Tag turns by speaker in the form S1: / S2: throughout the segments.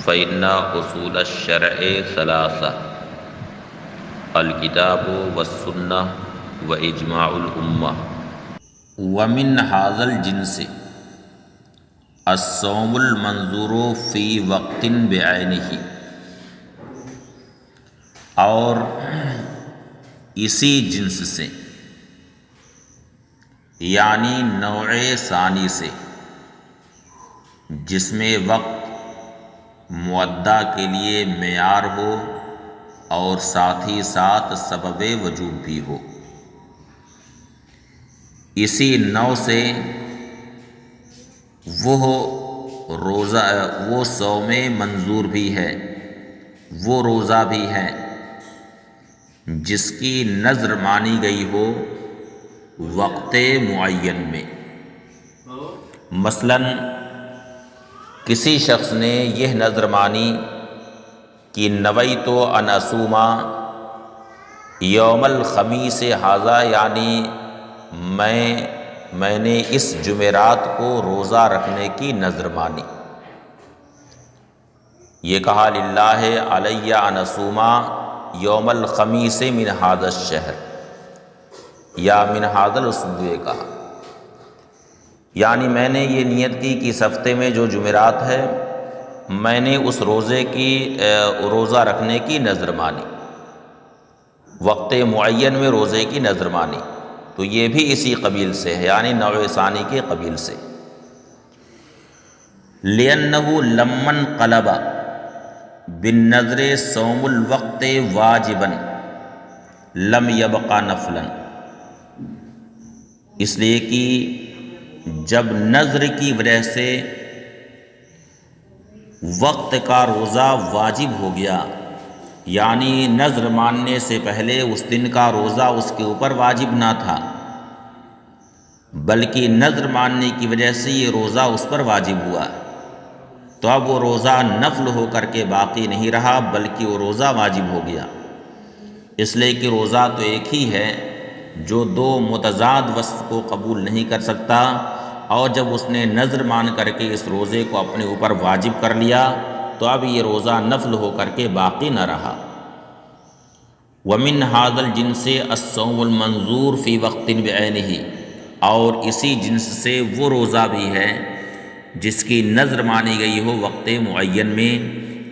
S1: فإن أصول الشرع ثلاثة: الكتاب والسنة وإجماع الأمة. ومن هذا الجنس الصوم المنظور في وقت بعینہ، اور اسی جنس سے یعنی نوع ثانی سے جس میں وقت مودع کے لیے معیار ہو اور ساتھ ہی ساتھ سبب وجوب بھی ہو، اسی نوع سے وہ صوم منظور بھی ہے، وہ روزہ بھی ہے جس کی نظر مانی گئی ہو وقت معین میں۔ مثلاً کسی شخص نے یہ نظر مانی کہ نویت ان اصوم یوم الخمیس ھذا، یعنی میں نے اس جمعرات کو روزہ رکھنے کی نظر مانی۔ یہ کہا للہ علی ان اصوم یوم الخمیس من ھذا الشہر یا من ھذا الاسبوع کہا، یعنی میں نے یہ نیت کی کہ اس ہفتے میں جو جمعرات ہے میں نے اس روزہ رکھنے کی نظر مانی، وقت معین میں روزے کی نظر مانی، تو یہ بھی اسی قبیل سے ہے، یعنی نوع ثانی کے قبیل سے۔ لِأَنَّهُ لَمَّا انْقَلَبَ بِالنَّظْرِ صَوْمُ الْوَقْتِ وَاجِبًا لَمْ يَبْقَ نَفْلًا، اس لیے کہ جب نظر کی وجہ سے وقت کا روزہ واجب ہو گیا، یعنی نظر ماننے سے پہلے اس دن کا روزہ اس کے اوپر واجب نہ تھا، بلکہ نظر ماننے کی وجہ سے یہ روزہ اس پر واجب ہوا، تو اب وہ روزہ نفل ہو کر کے باقی نہیں رہا بلکہ وہ روزہ واجب ہو گیا۔ اس لیے کہ روزہ تو ایک ہی ہے جو دو متضاد وصف کو قبول نہیں کر سکتا، اور جب اس نے نظر مان کر کے اس روزے کو اپنے اوپر واجب کر لیا تو اب یہ روزہ نفل ہو کر کے باقی نہ رہا۔ وَمِنْ هَذَا الْجِنْسِ الصَّوْمُ الْمَنْظُورُ فِي وَقْتٍ بِعَيْنِهِ، اور اسی جنس سے وہ روزہ بھی ہے جس کی نظر مانی گئی ہو وقت معین میں۔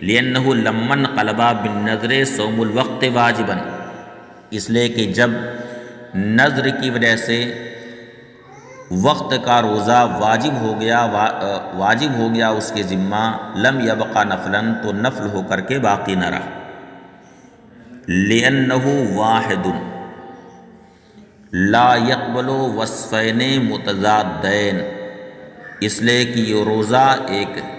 S1: لِأَنَّهُ لَمَّا انْقَلَبَ بِالنَّظْرِ صَوْمُ الْوَقْتِ وَاجِبًا، اس لیے کہ جب نظر کی وجہ سے وقت کا روزہ واجب ہو گیا اس کے ذمہ، لم یبقى نفلا، تو نفل ہو کر کے باقی نہ رہا۔ لِأَنَّهُ واحد لا يقبل وصفین متضادین، اس لیے کہ یہ روزہ ایک ہے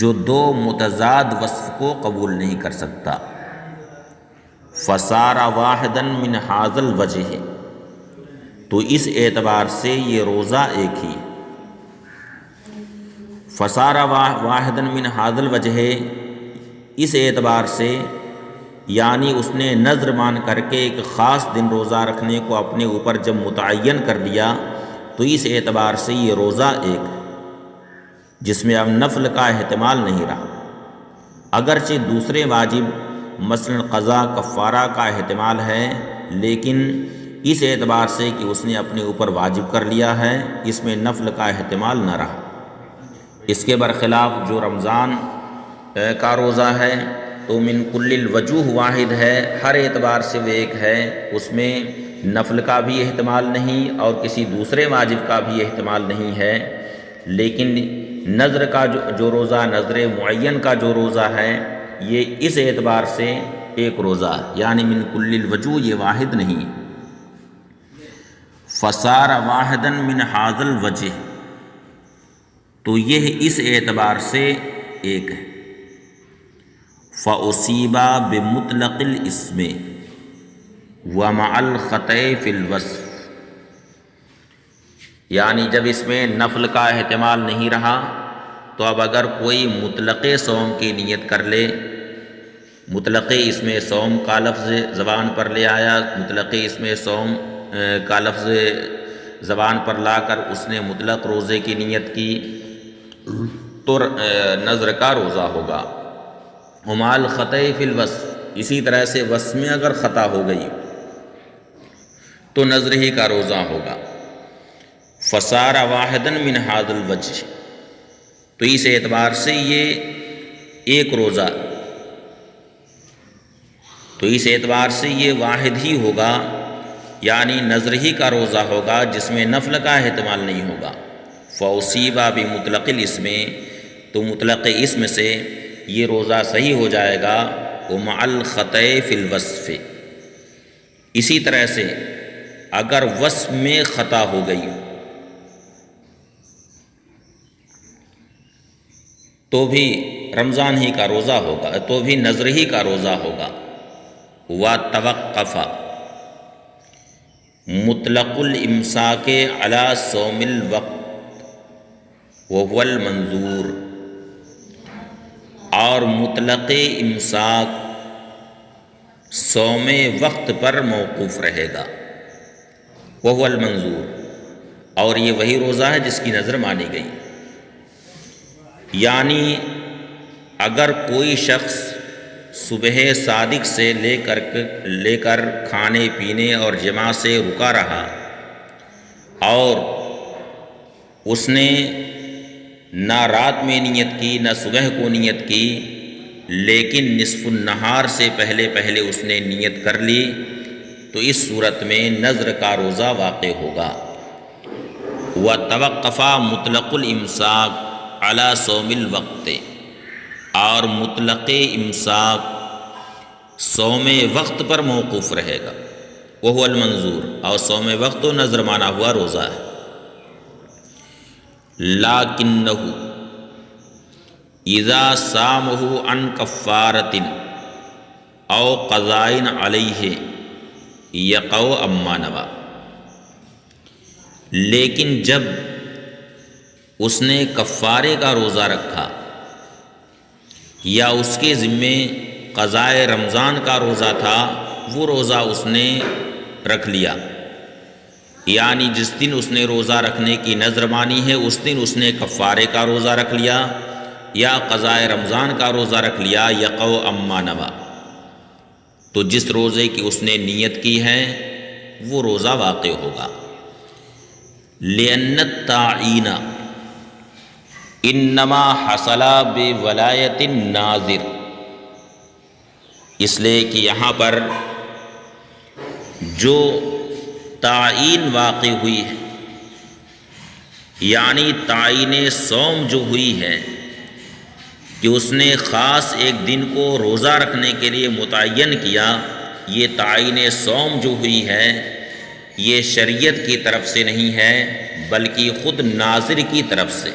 S1: جو دو متضاد وصف کو قبول نہیں کر سکتا۔ فصار واحدا من ھذا الوجہ، تو اس اعتبار سے یہ روزہ ایک ہی۔ فصار واحدا من ھذا الوجہ، اس اعتبار سے یعنی اس نے نظر مان کر کے ایک خاص دن روزہ رکھنے کو اپنے اوپر جب متعین کر لیا تو اس اعتبار سے یہ روزہ ایک ہے جس میں اب نفل کا احتمال نہیں رہا، اگرچہ دوسرے واجب مثلا قضا کفارہ کا احتمال ہے، لیکن اس اعتبار سے کہ اس نے اپنے اوپر واجب کر لیا ہے اس میں نفل کا احتمال نہ رہا۔ اس کے برخلاف جو رمضان کا روزہ ہے تو من کل الوجوہ واحد ہے، ہر اعتبار سے وہ ایک ہے، اس میں نفل کا بھی احتمال نہیں اور کسی دوسرے واجب کا بھی احتمال نہیں ہے، لیکن نظر کا جو روزہ، نظر معین کا جو روزہ ہے، یہ اس اعتبار سے ایک روزہ ہے، یعنی من کل الوجوہ یہ واحد نہیں۔ فصار واحدا من ھذا الوجہ، تو یہ اس اعتبار سے ایک ہے۔ فَأُصِيبَ بِمُطْلَقِ الْإِسْمِ وَمَعَ الْخَطَإِ فِي الْوَصْفِ، یعنی جب اس میں نفل کا احتمال نہیں رہا تو اب اگر کوئی مطلق صوم کی نیت کر لے، مطلق اسم صوم کا لفظ زبان پر لے آیا، مطلق اسم صوم کا لفظ زبان پر لا کر اس نے مطلق روزے کی نیت کی، تو نذر کا روزہ ہوگا۔ ومال خطأ فی الوصف، اسی طرح سے وصف میں اگر خطا ہو گئی تو نذر ہی کا روزہ ہوگا۔ فصار واحدا من ھذا الوجہ، تو اس اعتبار سے یہ ایک روزہ، تو اس اعتبار سے یہ واحد ہی ہوگا، یعنی نذر ہی کا روزہ ہوگا جس میں نفل کا احتمال نہیں ہوگا۔ فاصیب بمطلق الاسم، تو مطلق اسم سے یہ روزہ صحیح ہو جائے گا۔ ومع الخطأ فی الوصف، اسی طرح سے اگر وصف میں خطا ہو گئی تو بھی رمضان ہی کا روزہ ہوگا، تو بھی نذر ہی کا روزہ ہوگا۔ وتوقف مطلق الامساک علی صوم الوقت وهو المنظور، اور مطلق امساک صوم وقت پر موقوف رہے گا، وهو المنظور، اور یہ وہی روزہ ہے جس کی نظر مانی گئی۔ یعنی اگر کوئی شخص صبح صادق سے لے کر کھانے پینے اور جماع سے رکا رہا اور اس نے نہ رات میں نیت کی نہ صبح کو نیت کی، لیکن نصف النہار سے پہلے اس نے نیت کر لی، تو اس صورت میں نذر کا روزہ واقع ہوگا۔ وتوقف مطلق الامساک علی صوم الوقت، اور مطلق امساک صوم وقت پر موقوف رہے گا، وہو المنظور، اور صوم وقت و نذر مانا ہوا روزہ ہے۔ لیکنہ اذا صامہ عن کفارۃ او قضاء علیہ یقع اما نوی، لیکن جب اس نے کفارے کا روزہ رکھا یا اس کے ذمے قضاء رمضان کا روزہ تھا، وہ روزہ اس نے رکھ لیا، یعنی جس دن اس نے روزہ رکھنے کی نذر مانی ہے اس دن اس نے کفارے کا روزہ رکھ لیا یا قضاء رمضان کا روزہ رکھ لیا، یقع اما نوی، تو جس روزے کی اس نے نیت کی ہے وہ روزہ واقع ہوگا۔ لأن التعین انما حصل بولایت الناظر، اس لیے کہ یہاں پر جو تعین واقع ہوئی ہے، یعنی تعین صوم جو ہوئی ہے کہ اس نے خاص ایک دن کو روزہ رکھنے کے لیے متعین کیا، یہ تعین صوم جو ہوئی ہے یہ شریعت کی طرف سے نہیں ہے بلکہ خود ناظر کی طرف سے،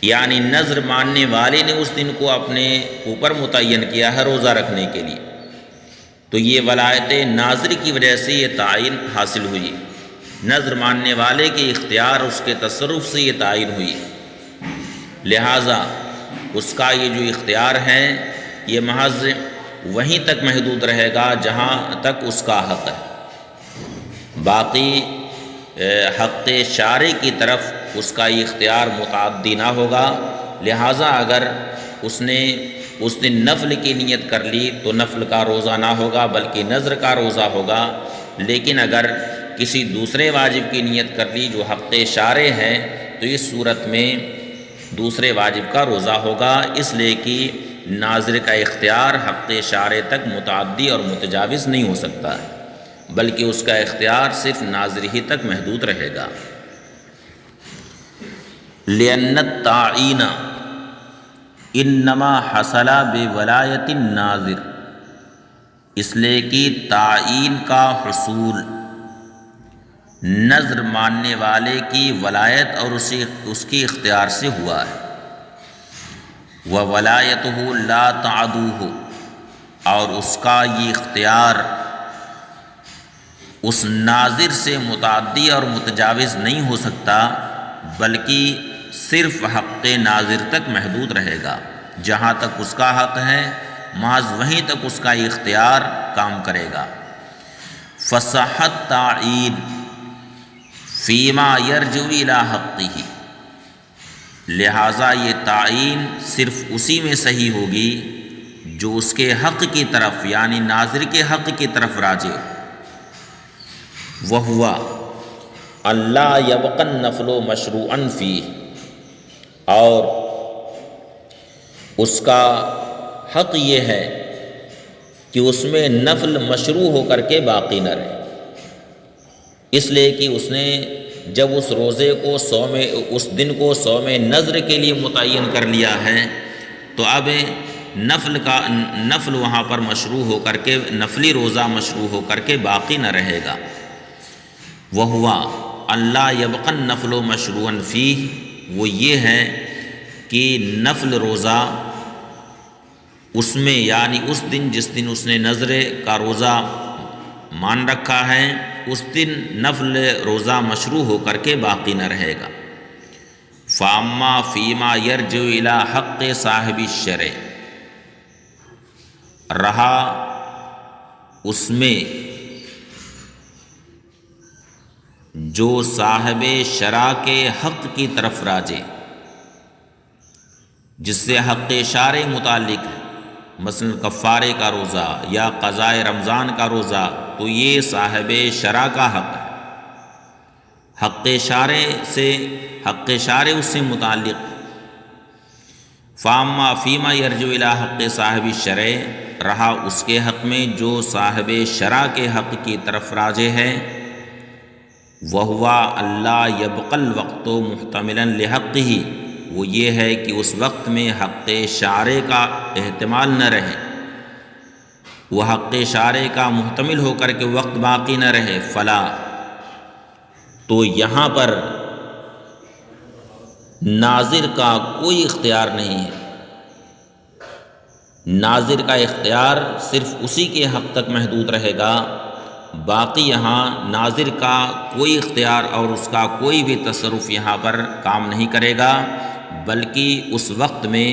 S1: یعنی نذر ماننے والے نے اس دن کو اپنے اوپر متعین کیا ہے روزہ رکھنے کے لیے، تو یہ ولایت ناظر کی وجہ سے یہ تعین حاصل ہوئی، نذر ماننے والے کے اختیار اس کے تصرف سے یہ تعین ہوئی، لہٰذا اس کا یہ جو اختیار ہے یہ محض وہیں تک محدود رہے گا جہاں تک اس کا حق ہے، باقی حق شارع کی طرف اس کا یہ اختیار متعدی نہ ہوگا۔ لہٰذا اگر اس نے اس دن نفل کی نیت کر لی تو نفل کا روزہ نہ ہوگا بلکہ نذر کا روزہ ہوگا، لیکن اگر کسی دوسرے واجب کی نیت کر لی جو حق شارع ہے تو اس صورت میں دوسرے واجب کا روزہ ہوگا، اس لیے کہ ناظر کا اختیار حق شارع تک متعدی اور متجاوز نہیں ہو سکتا ہے بلکہ اس کا اختیار صرف ناظر ہی تک محدود رہے گا۔ لأن التعین انما حصل بولایت الناظر، اس لیے کہ تعین کا حصول نذر ماننے والے کی ولایت اور اس کی اختیار سے ہوا ہے۔ وولایتہ لا تعدوہ، اور اس کا یہ اختیار اس ناظر سے متعدی اور متجاوز نہیں ہو سکتا بلکہ صرف حق ناظر تک محدود رہے گا، جہاں تک اس کا حق ہے محض وہیں تک اس کا اختیار کام کرے گا۔ فصح التعین فیما یرجع الی حقہ، لہٰذا یہ تعین صرف اسی میں صحیح ہوگی جو اس کے حق کی طرف یعنی ناظر کے حق کی طرف راجع وہوا اللہ یبقى النفل مشروعا فیہ، اور اس کا حق یہ ہے کہ اس میں نفل مشروع ہو کر کے باقی نہ رہے، اس لیے کہ اس نے جب اس روزے کو اس دن کو صوم نذر کے لیے متعین کر لیا ہے تو اب نفل وہاں پر مشروع ہو کر کے نفلی روزہ مشروع ہو کر کے باقی نہ رہے گا۔ وہوا اللہ یبقى النفل مشروعا فیہ، وہ یہ ہے کہ نفل روزہ اس میں یعنی اس دن جس دن اس نے نذر کا روزہ مان رکھا ہے اس دن نفل روزہ مشروع ہو کر کے باقی نہ رہے گا۔ فاما فیما یرجع الی حق صاحب الشرع، رہا اس میں جو صاحب شرع کے حق کی طرف راجع، جس سے حق شارع متعلق ہے، مثلا کفارے کا روزہ یا قضاء رمضان کا روزہ، تو یہ صاحب شرع کا حق ہے، حق شارع اس سے متعلق۔ فاما فیما یرجع الی حق صاحب الشرع، رہا اس کے حق میں جو صاحب شرع کے حق کی طرف راجع ہے، وہوا اللہ یبقى الوقت محتملا لحقہ، وہ یہ ہے کہ اس وقت میں حق شارع کا احتمال نہ رہے، وہ حق شارع کا محتمل ہو کر کے وقت باقی نہ رہے، فلا، تو یہاں پر ناظر کا کوئی اختیار نہیں ہے، ناظر کا اختیار صرف اسی کے حق تک محدود رہے گا، باقی یہاں ناظر کا کوئی اختیار اور اس کا کوئی بھی تصرف یہاں پر کام نہیں کرے گا، بلکہ اس وقت میں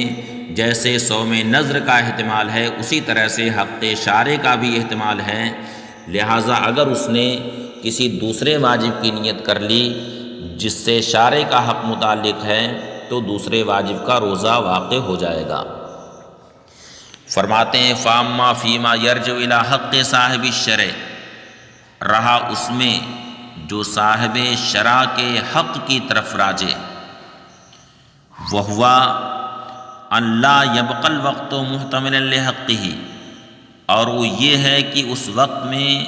S1: جیسے صوم نذر کا احتمال ہے اسی طرح سے حق شارع کا بھی احتمال ہے، لہٰذا اگر اس نے کسی دوسرے واجب کی نیت کر لی جس سے شارع کا حق متعلق ہے تو دوسرے واجب کا روزہ واقع ہو جائے گا۔ فرماتے ہیں فاما فیما یرجع الی حق صاحب الشرع، رہا اس میں جو صاحب شرع کے حق کی طرف راجع، وہوا اللہ یبقى الوقت محتملا لحقہ، اور وہ یہ ہے کہ اس وقت میں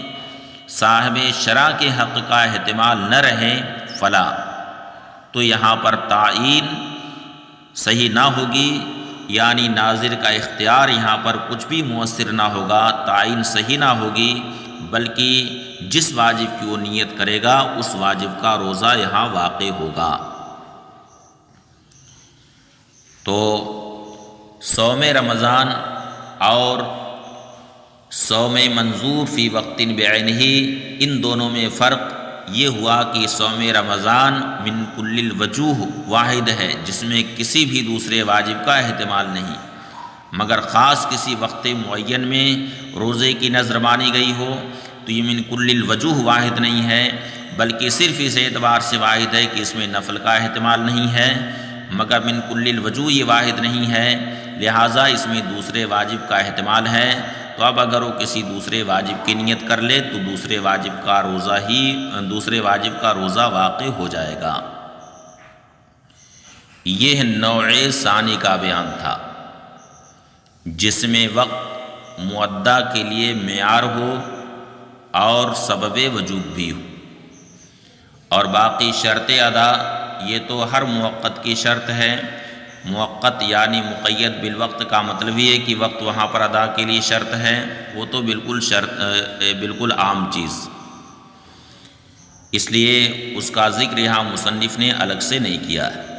S1: صاحب شرع کے حق کا احتمال نہ رہے، فلا، تو یہاں پر تعین صحیح نہ ہوگی، یعنی ناظر کا اختیار یہاں پر کچھ بھی مؤثر نہ ہوگا، تعین صحیح نہ ہوگی، بلکہ جس واجب کی وہ نیت کرے گا اس واجب کا روزہ یہاں واقع ہوگا۔ تو صوم رمضان اور صوم منظور فی وقت بعینہ، ان دونوں میں فرق یہ ہوا کہ صوم رمضان من کل الوجوہ واحد ہے، جس میں کسی بھی دوسرے واجب کا احتمال نہیں، مگر خاص کسی وقت معین میں روزے کی نذر مانی گئی ہو تو یہ من کل الوجوہ واحد نہیں ہے، بلکہ صرف اس اعتبار سے واحد ہے کہ اس میں نفل کا احتمال نہیں ہے، مگر من کل الوجوہ یہ واحد نہیں ہے، لہٰذا اس میں دوسرے واجب کا احتمال ہے، تو اب اگر وہ کسی دوسرے واجب کی نیت کر لے تو دوسرے واجب کا روزہ واقع ہو جائے گا۔ یہ نوع ثانی کا بیان تھا جس میں وقت مؤدہ کے لیے معیار ہو اور سبب وجوب بھی ہو، اور باقی شرط ادا یہ تو ہر موقت کی شرط ہے، موقت یعنی مقید بالوقت کا مطلب یہ ہے کہ وقت وہاں پر ادا کے لیے شرط ہے، وہ تو بالکل عام چیز، اس لیے اس کا ذکر یہاں مصنف نے الگ سے نہیں کیا ہے۔